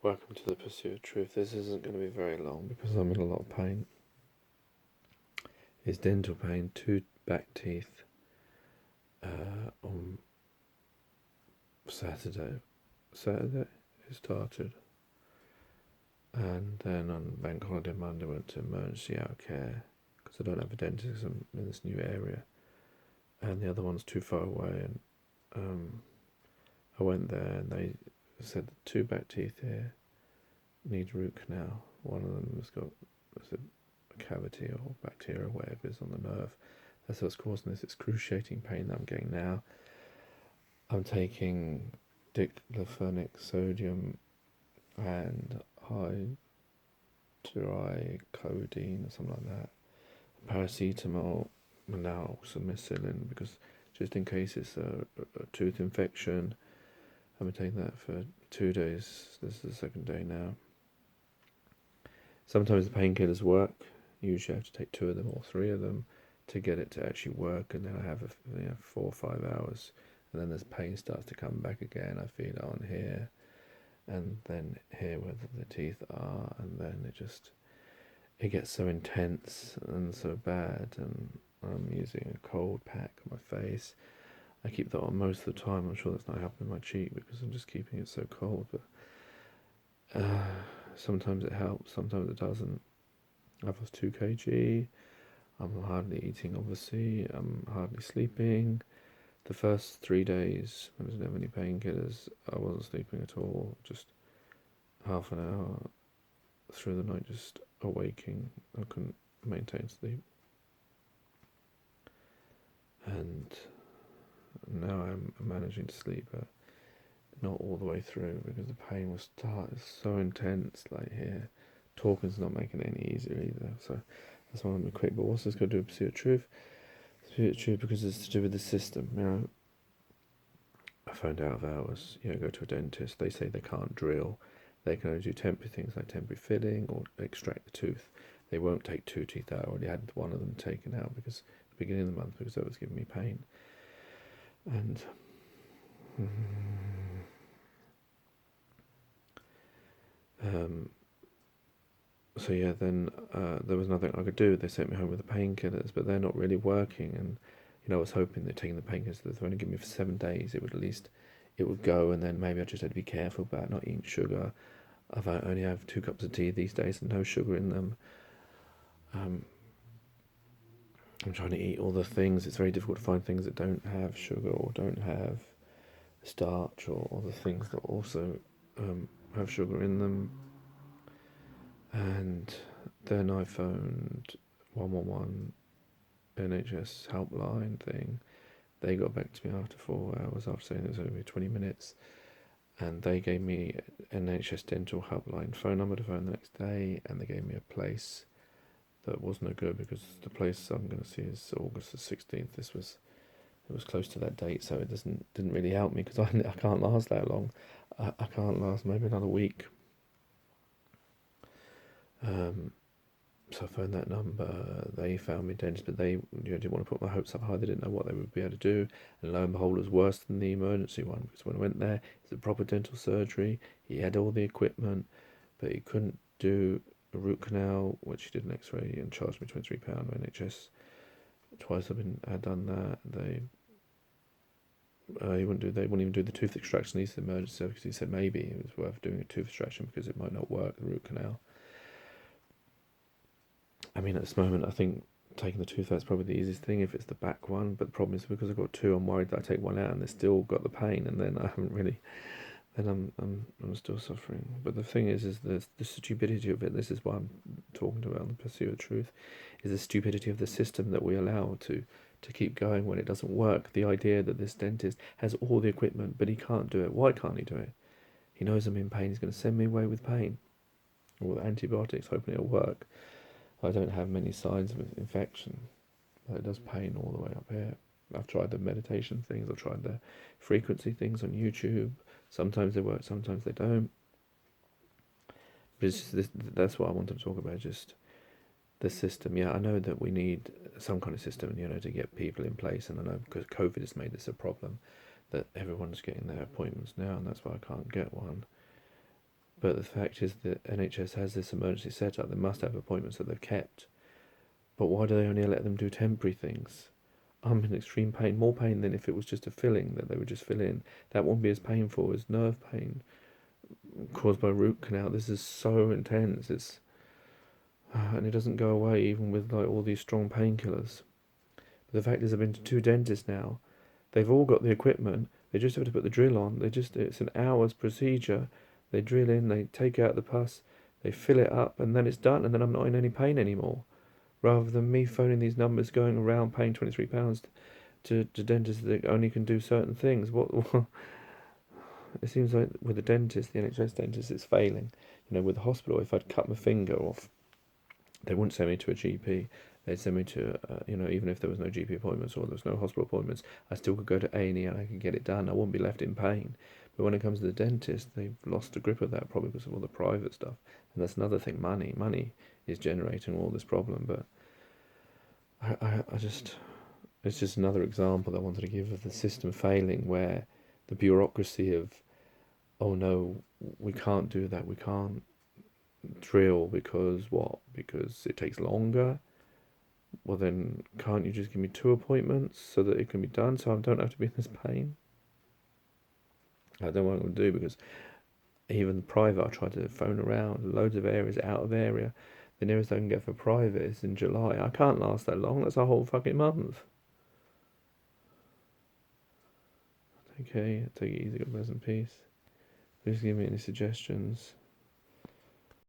Welcome to the Pursuit of Truth. This isn't going to be very long because I'm in a lot of pain. It's dental pain, two back teeth on Saturday. Saturday it started. And then on Bank Holiday Monday went to emergency out care because I don't have a dentist 'cause I'm in this new area. And the other one's too far away. And I went there and they said the two back teeth here need root canal. One of them has got a cavity or bacteria or whatever is on the nerve. That's what's causing this excruciating pain that I'm getting now. I'm taking diclofenac sodium and hydrocodone or something like that. Paracetamol and now samicillin because just in case it's a tooth infection. I've been taking that for 2 days. This is the second day now. Sometimes the painkillers work. Usually I have to take 2 of them or 3 of them to get it to actually work, and then I have 4 or 5 hours, and then this pain starts to come back again. I feel it on here, and then here where the teeth are, and then it gets so intense and so bad, and I'm using a cold pack on my face. I keep that on most of the time. I'm sure that's not helping my cheek because I'm just keeping it so cold, but sometimes it helps, sometimes it doesn't. I've lost 2 kg. I'm hardly eating, obviously. I'm hardly sleeping. The first 3 days, when I didn't have any painkillers, I wasn't sleeping at all. Just half an hour through the night, just awaking. I couldn't maintain sleep. And now I'm managing to sleep, but not all the way through because the pain was so intense. Like here, talking's not making it any easier either. So that's why I'm gonna be quick. But what's this got to do with Pursuit of Truth? Pursuit of Truth because it's to do with the system. I found out of hours. Go to a dentist. They say they can't drill. They can only do temporary things like temporary filling or extract the tooth. They won't take 2 teeth out. I already had one of them taken out because at the beginning of the month because that was giving me pain. And then there was nothing I could do. They sent me home with the painkillers, but they're not really working. And I was hoping that taking the painkillers that they're only giving me for 7 days, it would go, and then maybe I just had to be careful about not eating sugar. I only have 2 cups of tea these days and no sugar in them. I'm trying to eat all the things. It's very difficult to find things that don't have sugar or don't have starch or the things that also have sugar in them. And then I phoned 111 NHS helpline thing. They got back to me after 4 hours after saying it was only 20 minutes. And they gave me an NHS dental helpline phone number to phone the next day, and they gave me a place that was no good because the place I'm going to see is August the 16th. It was close to that date, so it didn't really help me because I can't last that long. I can't last maybe another week. So I phoned that number. They found me dentist, but they didn't want to put my hopes up high. They didn't know what they would be able to do, and lo and behold, it was worse than the emergency one because when I went there, it's a proper dental surgery. He had all the equipment, but he couldn't do a root canal, which he did an X-ray and charged me £23 NHS. Twice I'd done that. They wouldn't even do the tooth extraction. He said emergency because he said maybe it was worth doing a tooth extraction because it might not work, the root canal. I mean, at this moment, I think taking the tooth out is probably the easiest thing if it's the back one. But the problem is because I've got 2, I'm worried that I take one out and they've still got the pain, and then I haven't really. Then I'm still suffering. But the thing is the stupidity of it. This is what I'm talking about. The Pursuit of Truth is the stupidity of the system that we allow to keep going when it doesn't work. The idea that this dentist has all the equipment, but he can't do it. Why can't he do it? He knows I'm in pain. He's going to send me away with pain or with antibiotics, hoping it'll work. I don't have many signs of infection, but it does pain all the way up here. I've tried the meditation things, I've tried the frequency things on YouTube. Sometimes they work, sometimes they don't. But that's what I wanted to talk about, just the system. Yeah, I know that we need some kind of system, to get people in place, and I know because COVID has made this a problem, that everyone's getting their appointments now, and that's why I can't get one. But the fact is that NHS has this emergency setup. They must have appointments that they've kept. But why do they only let them do temporary things? I'm in extreme pain, more pain than if it was just a filling that they would just fill in. That won't be as painful as nerve pain caused by root canal. This is so intense. And it doesn't go away even with like all these strong painkillers. But the fact is, I've been to 2 dentists now. They've all got the equipment. They just have to put the drill on. It's an hour's procedure. They drill in, they take out the pus, they fill it up, and then it's done. And then I'm not in any pain anymore. Rather than me phoning these numbers, going around paying £23 to dentists that only can do certain things. What it seems like with the dentist, the NHS dentist, it's failing. With the hospital, if I'd cut my finger off, they wouldn't send me to a GP. They'd send me to, even if there was no GP appointments or there was no hospital appointments, I still could go to A&E and I could get it done. I wouldn't be left in pain. But when it comes to the dentist, they've lost a grip of that probably because of all the private stuff. And that's another thing, money. Money is generating all this problem. But I just, it's just another example that I wanted to give of the system failing, where the bureaucracy of, oh no, we can't do that, we can't drill because what? Because it takes longer? Well then, can't you just give me 2 appointments so that it can be done so I don't have to be in this pain? I don't know what I'm going to do, because even private, I tried to phone around, loads of areas, out of area. The nearest I can get for private is in July. I can't last that long, that's a whole fucking month. Okay, take it easy, God bless and peace. Please give me any suggestions.